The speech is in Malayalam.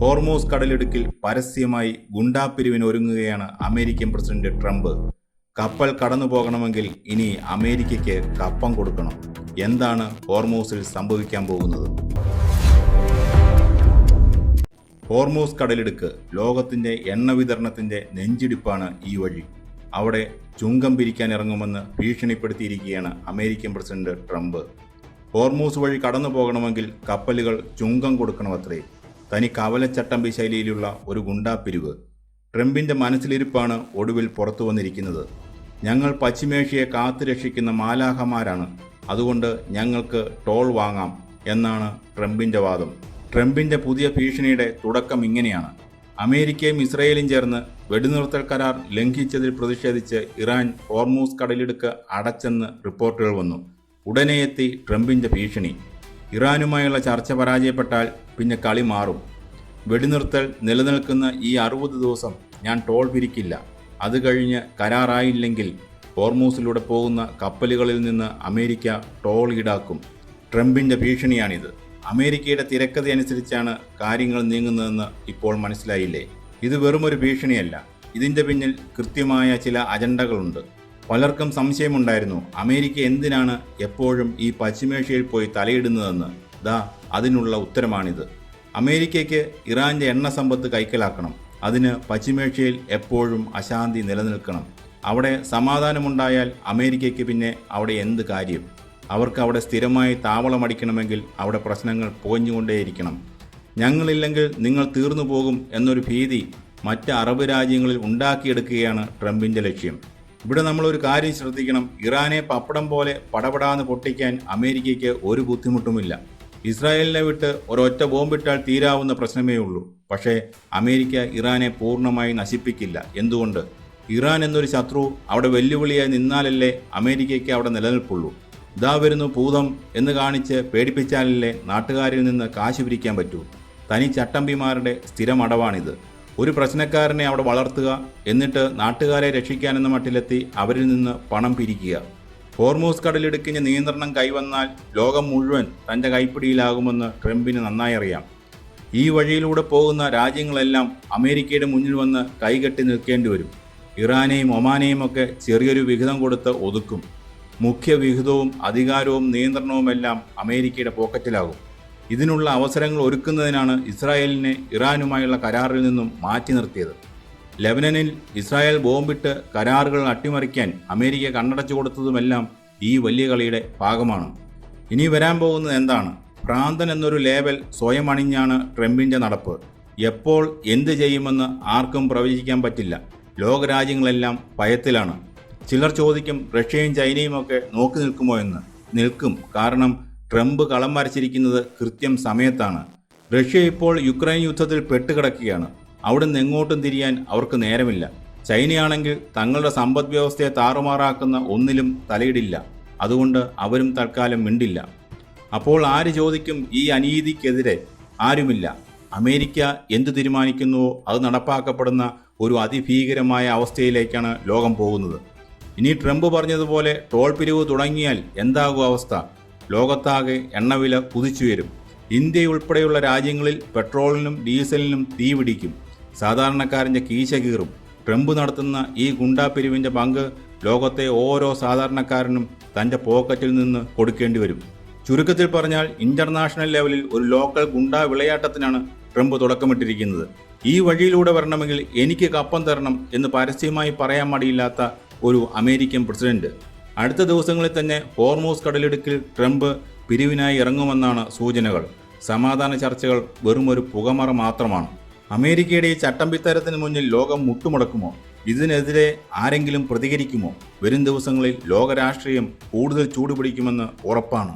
ഹോർമൂസ് കടലിടുക്കിൽ പരസ്യമായി ഗുണ്ടാപ്പിരിവിന് ഒരുങ്ങുകയാണ് അമേരിക്കൻ പ്രസിഡന്റ് ട്രംപ്. കപ്പൽ കടന്നു പോകണമെങ്കിൽ ഇനി അമേരിക്കയ്ക്ക് കപ്പം കൊടുക്കണം. എന്താണ് ഹോർമൂസിൽ സംഭവിക്കാൻ പോകുന്നത്? ഹോർമൂസ് കടലിടുക്ക് ലോകത്തിന്റെ എണ്ണ വിതരണത്തിന്റെ നെഞ്ചിടിപ്പാണ്. ഈ വഴി അവിടെ ചുങ്കം പിരിക്കാൻ ഇറങ്ങുമെന്ന് ഭീഷണിപ്പെടുത്തിയിരിക്കുകയാണ് അമേരിക്കൻ പ്രസിഡന്റ് ട്രംപ്. ഹോർമൂസ് വഴി കടന്നു പോകണമെങ്കിൽ കപ്പലുകൾ ചുങ്കം കൊടുക്കണമത്രേ. തനി കവലച്ചട്ടമ്പി ശൈലിയിലുള്ള ഒരു ഗുണ്ടാപ്പിരിവ്. ട്രംപിന്റെ മനസ്സിലിരിപ്പാണ് ഒടുവിൽ പുറത്തു വന്നിരിക്കുന്നത്. ഞങ്ങൾ പശ്ചിമേഷ്യയെ കാത്തുരക്ഷിക്കുന്ന മാലാഖമാരാണ്, അതുകൊണ്ട് ഞങ്ങൾക്ക് ടോൾ വാങ്ങാം എന്നാണ് ട്രംപിന്റെ വാദം. ട്രംപിന്റെ പുതിയ ഭീഷണിയുടെ തുടക്കം ഇങ്ങനെയാണ്. അമേരിക്കയും ഇസ്രയേലും ചേർന്ന് വെടിനിർത്തൽ കരാർ ലംഘിച്ചതിൽ പ്രതിഷേധിച്ച് ഇറാൻ ഹോർമൂസ് കടലിടുക്ക് അടച്ചെന്ന് റിപ്പോർട്ടുകൾ വന്നു. ഉടനെ എത്തി ട്രംപിന്റെ ഭീഷണി. ഇറാനുമായുള്ള ചർച്ച പരാജയപ്പെട്ടാൽ പിന്നെ കളി മാറും. വെടിനിർത്തൽ നിലനിൽക്കുന്ന ഈ 60 ദിവസം ഞാൻ ടോൾ പിരിക്കില്ല. അത് കഴിഞ്ഞ് കരാറായില്ലെങ്കിൽ ഹോർമൂസിലൂടെ പോകുന്ന കപ്പലുകളിൽ നിന്ന് അമേരിക്ക ടോൾ ഈടാക്കും. ട്രംപിന്റെ ഭീഷണിയാണിത്. അമേരിക്കയുടെ തിരക്കഥയനുസരിച്ചാണ് കാര്യങ്ങൾ നീങ്ങുന്നതെന്ന് ഇപ്പോൾ മനസ്സിലായില്ലേ? ഇത് വെറുമൊരു ഭീഷണിയല്ല. ഇതിൻ്റെ പിന്നിൽ കൃത്യമായ ചില അജണ്ടകളുണ്ട്. പലർക്കും സംശയമുണ്ടായിരുന്നു, അമേരിക്ക എന്തിനാണ് എപ്പോഴും ഈ പശ്ചിമേഷ്യയിൽ പോയി തലയിടുന്നതെന്ന്. അതിനുള്ള ഉത്തരമാണിത്. അമേരിക്കയ്ക്ക് ഇറാന്റെ എണ്ണ സമ്പത്ത് കൈക്കലാക്കണം. അതിന് പശ്ചിമേഷ്യയിൽ എപ്പോഴും അശാന്തി നിലനിൽക്കണം. അവിടെ സമാധാനമുണ്ടായാൽ അമേരിക്കയ്ക്ക് പിന്നെ അവിടെ എന്ത് കാര്യം? അവർക്ക് അവിടെ സ്ഥിരമായി താവളമടിക്കണമെങ്കിൽ അവിടെ പ്രശ്നങ്ങൾ പുകഞ്ഞുകൊണ്ടേയിരിക്കണം. ഞങ്ങളില്ലെങ്കിൽ നിങ്ങൾ തീർന്നു പോകും എന്നൊരു ഭീതി മറ്റ് അറബ് രാജ്യങ്ങളിൽ ഉണ്ടാക്കിയെടുക്കുകയാണ് ട്രംപിൻ്റെ ലക്ഷ്യം. ഇവിടെ നമ്മളൊരു കാര്യം ശ്രദ്ധിക്കണം. ഇറാനെ പപ്പടം പോലെ പടപടാന്ന് പൊട്ടിക്കാൻ അമേരിക്കയ്ക്ക് ഒരു ബുദ്ധിമുട്ടുമില്ല. ഇസ്രായേലിനെ വിട്ട് ഒരൊറ്റ ബോംബിട്ടാൽ തീരാവുന്ന പ്രശ്നമേ ഉള്ളൂ. പക്ഷേ അമേരിക്ക ഇറാനെ പൂർണ്ണമായി നശിപ്പിക്കില്ല. എന്തുകൊണ്ട്? ഇറാൻ എന്നൊരു ശത്രു അവിടെ വെല്ലുവിളിയായി നിന്നാലല്ലേ അമേരിക്കയ്ക്ക് അവിടെ നിലനിൽപ്പുള്ളൂ. വരുന്നു ഭൂതം എന്ന് കാണിച്ച് പേടിപ്പിച്ചാലല്ലേ നാട്ടുകാരിൽ നിന്ന് കാശ് പിരിക്കാൻ പറ്റൂ. തനി ചട്ടമ്പിമാരുടെ സ്ഥിരമടവാണിത്. ഒരു പ്രശ്നക്കാരനെ അവിടെ വളർത്തുക, എന്നിട്ട് നാട്ടുകാരെ രക്ഷിക്കാനെന്ന മട്ടിലെത്തി അവരിൽ നിന്ന് പണം പിരിക്കുക. ഹോർമൂസ് കടലിടുക്കിന് നിയന്ത്രണം കൈവന്നാൽ ലോകം മുഴുവൻ തൻ്റെ കൈപ്പിടിയിലാകുമെന്ന് ട്രംപിന് നന്നായി അറിയാം. ഈ വഴിയിലൂടെ പോകുന്ന രാജ്യങ്ങളെല്ലാം അമേരിക്കയുടെ മുന്നിൽ വന്ന് കൈകെട്ടി നിൽക്കേണ്ടി വരും. ഇറാനെയും ഒമാനെയും ഒക്കെ ചെറിയൊരു വിഹിതം കൊടുത്ത് ഒതുക്കും. മുഖ്യ വിഹിതവും അധികാരവും നിയന്ത്രണവുമെല്ലാം അമേരിക്കയുടെ പോക്കറ്റിലാകും. ഇതിനുള്ള അവസരങ്ങൾ ഒരുക്കുന്നതിനാണ് ഇസ്രായേലിനെ ഇറാനുമായുള്ള കരാറിൽ നിന്നും മാറ്റി നിർത്തിയത്. ലെബനനിൽ ഇസ്രായേൽ ബോംബിട്ട് കരാറുകൾ അട്ടിമറിക്കാൻ അമേരിക്ക കണ്ണടച്ചു കൊടുത്തതുമെല്ലാം ഈ വലിയ കളിയുടെ ഭാഗമാണ്. ഇനി വരാൻ പോകുന്നത് എന്താണ്? ഭ്രാന്തൻ എന്നൊരു ലേബൽ സ്വയം അണിഞ്ഞാണ് ട്രംപിൻ്റെ നടപ്പ്. എപ്പോൾ എന്ത് ചെയ്യുമെന്ന് ആർക്കും പ്രവചിക്കാൻ പറ്റില്ല. ലോകരാജ്യങ്ങളെല്ലാം ഭയത്തിലാണ്. ചിലർ ചോദിക്കും, റഷ്യയും ചൈനയും ഒക്കെ നോക്കി നിൽക്കുമോ എന്ന്. നിൽക്കും. കാരണം ട്രംപ് കളം വരച്ചിരിക്കുന്നത് കൃത്യം സമയത്താണ്. റഷ്യ ഇപ്പോൾ യുക്രൈൻ യുദ്ധത്തിൽ പെട്ടുകിടക്കുകയാണ്. അവിടെ നിന്ന് എങ്ങോട്ടും തിരിയാൻ അവർക്ക് നേരമില്ല. ചൈനയാണെങ്കിൽ തങ്ങളുടെ സമ്പദ് വ്യവസ്ഥയെ താറുമാറാക്കുന്ന ഒന്നിലും തലയിടില്ല. അതുകൊണ്ട് അവരും തൽക്കാലം മിണ്ടില്ല. അപ്പോൾ ആര് ചോദിക്കും ഈ അനീതിക്കെതിരെ? ആരുമില്ല. അമേരിക്ക എന്തു തീരുമാനിക്കുന്നുവോ അത് നടപ്പാക്കപ്പെടുന്ന ഒരു അതിഭീകരമായ അവസ്ഥയിലേക്കാണ് ലോകം പോകുന്നത്. ഇനി ട്രംപ് പറഞ്ഞതുപോലെ ടോൾ പിരിവ് തുടങ്ങിയാൽ എന്താകും അവസ്ഥ? ലോകത്താകെ എണ്ണവില കുതിച്ചുയരും. ഇന്ത്യയുൾപ്പെടെയുള്ള രാജ്യങ്ങളിൽ പെട്രോളിനും ഡീസലിനും തീ പിടിക്കും. സാധാരണക്കാരൻ്റെ കീശ കീറും. ട്രംപ് നടത്തുന്ന ഈ ഗുണ്ടാപ്പിരിവിൻ്റെ പങ്ക് ലോകത്തെ ഓരോ സാധാരണക്കാരനും തൻ്റെ പോക്കറ്റിൽ നിന്ന് കൊടുക്കേണ്ടി വരും. ചുരുക്കത്തിൽ പറഞ്ഞാൽ ഇന്റർനാഷണൽ ലെവലിൽ ഒരു ലോക്കൽ ഗുണ്ടാ വിളയാട്ടത്തിനാണ് ട്രംപ് തുടക്കമിട്ടിരിക്കുന്നത്. ഈ വഴിയിലൂടെ വരണമെങ്കിൽ എനിക്ക് കപ്പം തരണം എന്ന് പരസ്യമായി പറയാൻ മടിയില്ലാത്ത ഒരു അമേരിക്കൻ പ്രസിഡന്റ്. അടുത്ത ദിവസങ്ങളിൽ തന്നെ ഹോർമൂസ് കടലിടുക്കിൽ ട്രംപ് പിരിവിനായി ഇറങ്ങുമെന്നാണ് സൂചനകൾ. സമാധാന ചർച്ചകൾ വെറുമൊരു പുകമറ മാത്രമാണ്. അമേരിക്കയുടെ ഈ ചട്ടമ്പിത്തരത്തിന് മുന്നിൽ ലോകം മുട്ടുമുടക്കുമോ? ഇതിനെതിരെ ആരെങ്കിലും പ്രതികരിക്കുമോ? വരും ദിവസങ്ങളിൽ ലോകരാഷ്ട്രീയം കൂടുതൽ ചൂടുപിടിക്കുമെന്ന് ഉറപ്പാണ്.